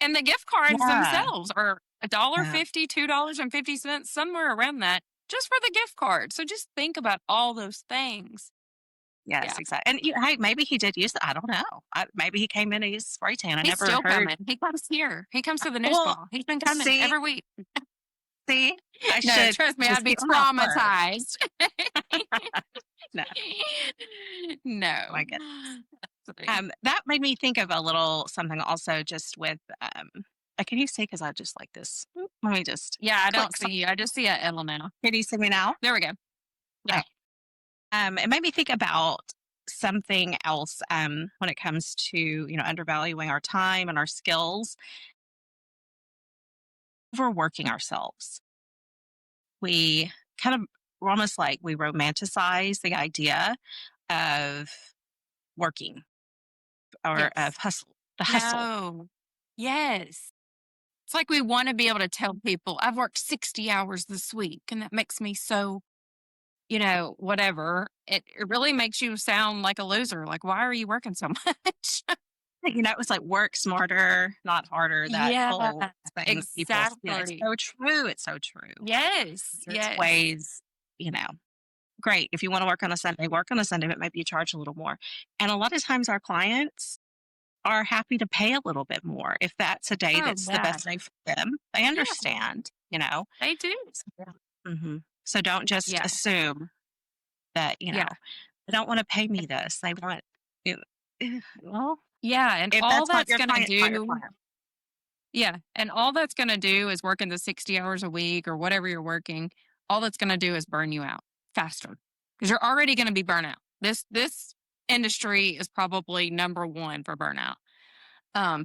And the gift cards Yeah. themselves are Yeah. $1.50, $2.50, somewhere around that, just for the gift card. So just think about all those things. Yes, Yeah. exactly. And hey, maybe he did use it. I don't know. Maybe he came in and used spray tan. I He's never still heard. coming. He comes here. He comes to the news Well, ball. He's been coming see, every week. see, I No, should trust me, just I'd be get on that first. traumatized. No, No. my goodness. Absolutely. That made me think of a little something also just with, can you see? Because I just like this. Let me just Yeah, I don't click. see you. I just see a Ella now. Can you see me now? There we go. Yeah. It made me think about something else when it comes to, undervaluing our time and our skills, overworking ourselves. We're almost like we romanticize the idea of working or Yes. of the hustle. No. Yes. It's like we want to be able to tell people, I've worked 60 hours this week, and that makes me so, whatever. It really makes you sound like a loser. Like, why are you working so much? It was like work smarter, not harder. That Yeah, whole thing people, it's exactly. so true. It's so true. Yes, There's yes. ways, you know, great. If you want to work on a Sunday, work on a Sunday, but maybe you charge a little more. And a lot of times our clients are happy to pay a little bit more if that's a day Oh, that's the yeah. best day for them. They Yeah, understand. they do. So don't just Yeah, assume that, yeah, they don't want to pay me this. They want, well, yeah. And if all that's not that's your going to client, it's not your do, client. yeah, and all that's going to do is working the 60 hours a week or whatever you're working. All that's going to do is burn you out faster because you're already going to be burnout. This industry is probably number one for burnout.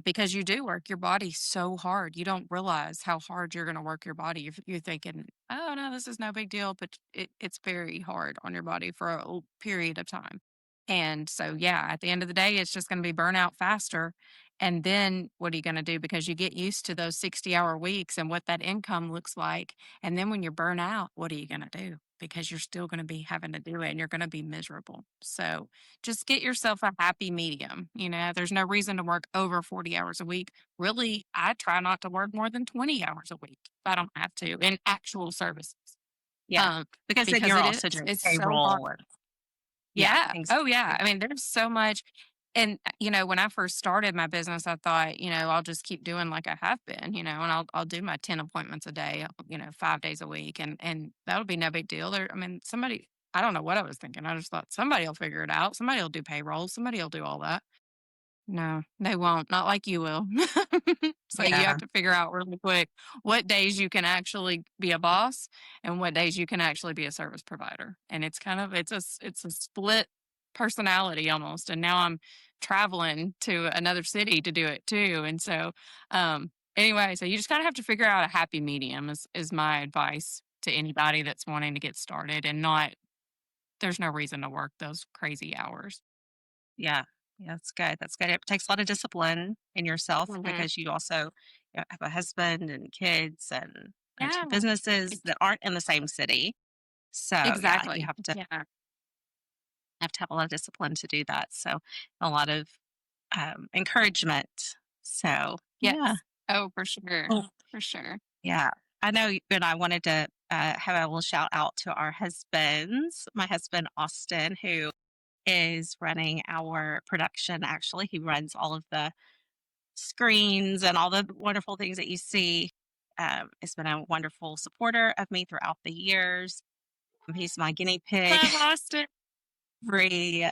Because you do work your body so hard. You don't realize how hard you're going to work your body. You're thinking, oh, no, this is no big deal, but it's very hard on your body for a period of time. And so, yeah, at the end of the day, it's just going to be burnout faster. And then what are you going to do? Because you get used to those 60-hour weeks and what that income looks like. And then when you're burnt out, what are you going to do? Because you're still going to be having to do it and you're going to be miserable. So, just get yourself a happy medium. There's no reason to work over 40 hours a week. Really, I try not to work more than 20 hours a week if I don't have to in actual services. Yeah. Um, Because then because you're also doing it's so hard. payroll. Yeah. Yeah. Oh, yeah. I mean, there's so much. And, when I first started my business, I thought, I'll just keep doing like I have been, and I'll do my 10 appointments a day, 5 days a week. And that'll be no big deal. I don't know what I was thinking. I just thought somebody will figure it out. Somebody will do payroll. Somebody will do all that. No, they won't. Not like you will. So you Yeah. have to figure out really quick what days you can actually be a boss and what days you can actually be a service provider. And it's a split personality almost. And now I'm traveling to another city to do it too. And so anyway, so you just kind of have to figure out a happy medium is my advice to anybody that's wanting to get started and not there's no reason to work those crazy hours. Yeah. Yeah. That's good. That's good. It takes a lot of discipline in yourself Mhm. because you also have a husband and kids and two Yeah. businesses that aren't in the same city. So yeah, you Exactly. have to Yeah. have a lot of discipline to do that. So a lot of encouragement. So yeah. Yes. Oh, for sure. Oh, For sure. yeah. I know you and I wanted to have a little shout out to our husbands. My husband, Austin, who is running our production. Actually, he runs all of the screens and all the wonderful things that you see. Has been a wonderful supporter of me throughout the years. He's my guinea pig. Love Austin. Every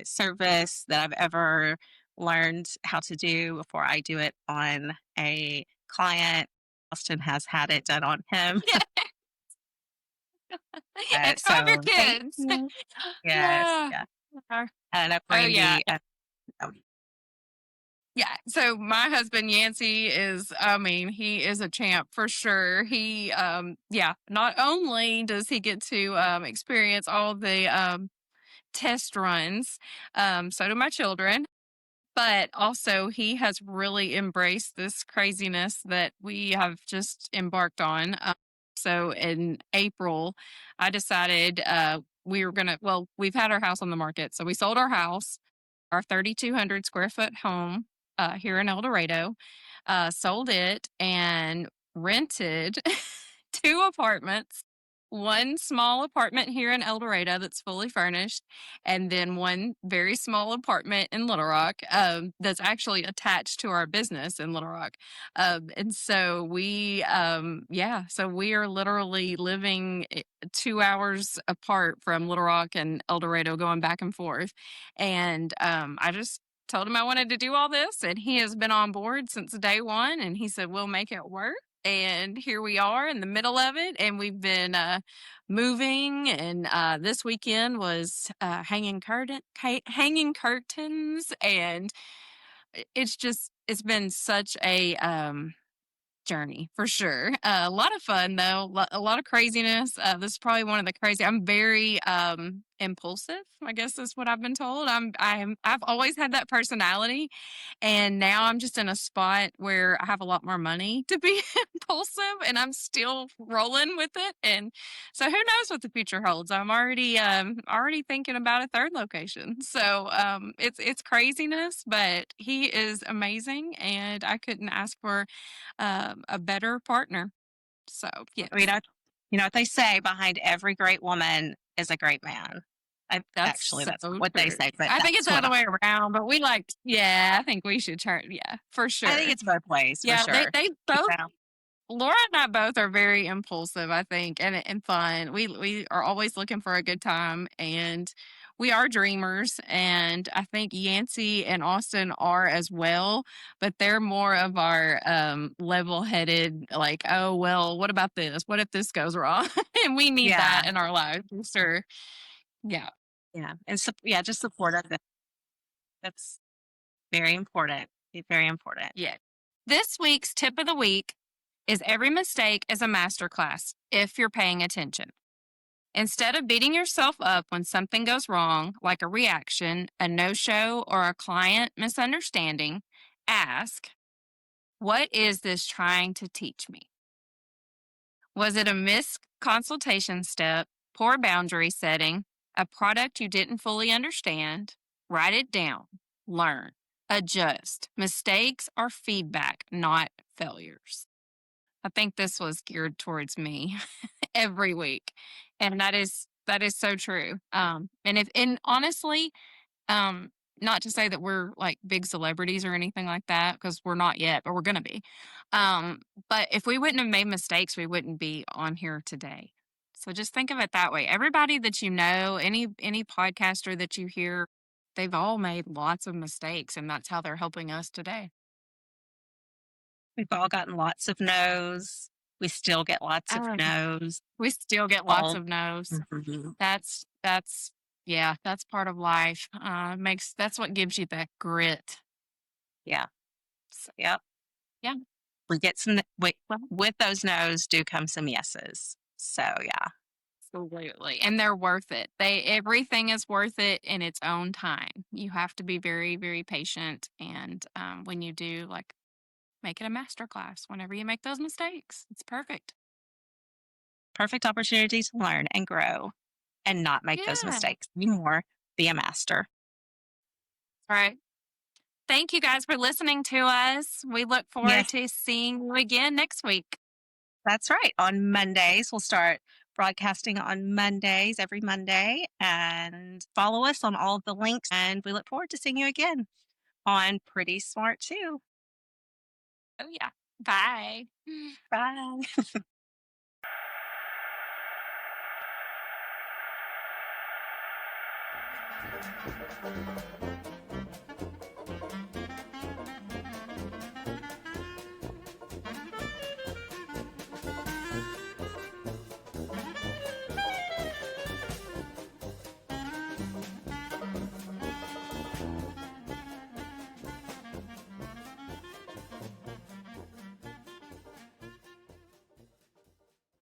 service that I've ever learned how to do before I do it on a client, Austin has had it done on him. And 2 of your So thank kids. you. Yes, Ah, yeah. uh, And oh, yeah. Brandy, oh, Yeah. So my husband Yancey is, I mean, he is a champ for sure. He yeah, not only does he get to experience all the test runs, so do my children, but also he has really embraced this craziness that we have just embarked on. So in April, I decided we were gonna. Well, we've had our house on the market, so we sold our house, our 3,200 square foot home here in El Dorado, sold it and rented 2 apartments. One small apartment here in El Dorado that's fully furnished, and then one very small apartment in Little Rock that's actually attached to our business in Little Rock. And so yeah, so we are literally living 2 hours apart from Little Rock and El Dorado, going back and forth. And I just told him I wanted to do all this, and he has been on board since day one. And he said, we'll make it work. And here we are in the middle of it. And we've been moving. And this weekend was hanging curtains. And it's been such a journey for sure. A lot of fun though, a lot of craziness. This is probably one of the crazy. I'm very impulsive. I guess that's what I've been told. I've always had that personality, and now I'm just in a spot where I have a lot more money to be impulsive, and I'm still rolling with it. And so who knows what the future holds? I'm already thinking about a third location. So it's craziness, but he is amazing, and I couldn't ask for a better partner. So yes, you know what they say, behind every great woman is a great man. that's Actually, so that's not what they true. say, but I think it's that's the what other way around, but we like, yeah, I think we should turn, yeah, for I think sure. it's both ways for Yeah, sure. they both, Yeah. Laura and I both are very impulsive, I think, and fun. We are always looking for a good time, and we are dreamers. And I think Yancey and Austin are as well, but they're more of our level-headed, like, oh well, what about this? What if this goes wrong? And we need that Yeah. in our lives, for sure. Yeah, Yeah. And yeah, just supportive. That's very important. Very important. yeah. This week's tip of the week is every mistake is a masterclass if you're paying attention. Instead of beating yourself up when something goes wrong, like a reaction, a no show, or a client misunderstanding, ask, what is this trying to teach me? Was it a missed consultation step, poor boundary setting, a product you didn't fully understand? Write it down, learn, adjust. Mistakes are feedback, not failures. I think this was geared towards me every week. And that is so true. And honestly, um, not to say that we're like big celebrities or anything like that, because we're not yet, but we're gonna be. Um, but if we wouldn't have made mistakes, we wouldn't be on here today. So just think of it that way. Everybody that you know, any podcaster that you hear, they've all made lots of mistakes, and that's how they're helping us today. We've all gotten lots of no's. We still get lots of Oh, no's. we still get lots All of no's. Mhm. That's yeah, that's part of life. Makes That's what gives you that grit. Yeah. So, Yep. yeah, We get some well, with those no's do come some yeses. So yeah. absolutely, and they're worth it. Everything is worth it in its own time. You have to be very, very patient, and when you do, like, make it a master class. Whenever you make those mistakes, it's perfect. Perfect opportunity to learn and grow and not make those Yeah. mistakes anymore. Be a master. All right. Thank you guys for listening to us. We look forward Yes, to seeing you again next week. that's right. On Mondays, we'll start broadcasting on Mondays, every Monday, and follow us on all of the links. And we look forward to seeing you again on Pretty Smart too. Oh yeah. Bye. Bye.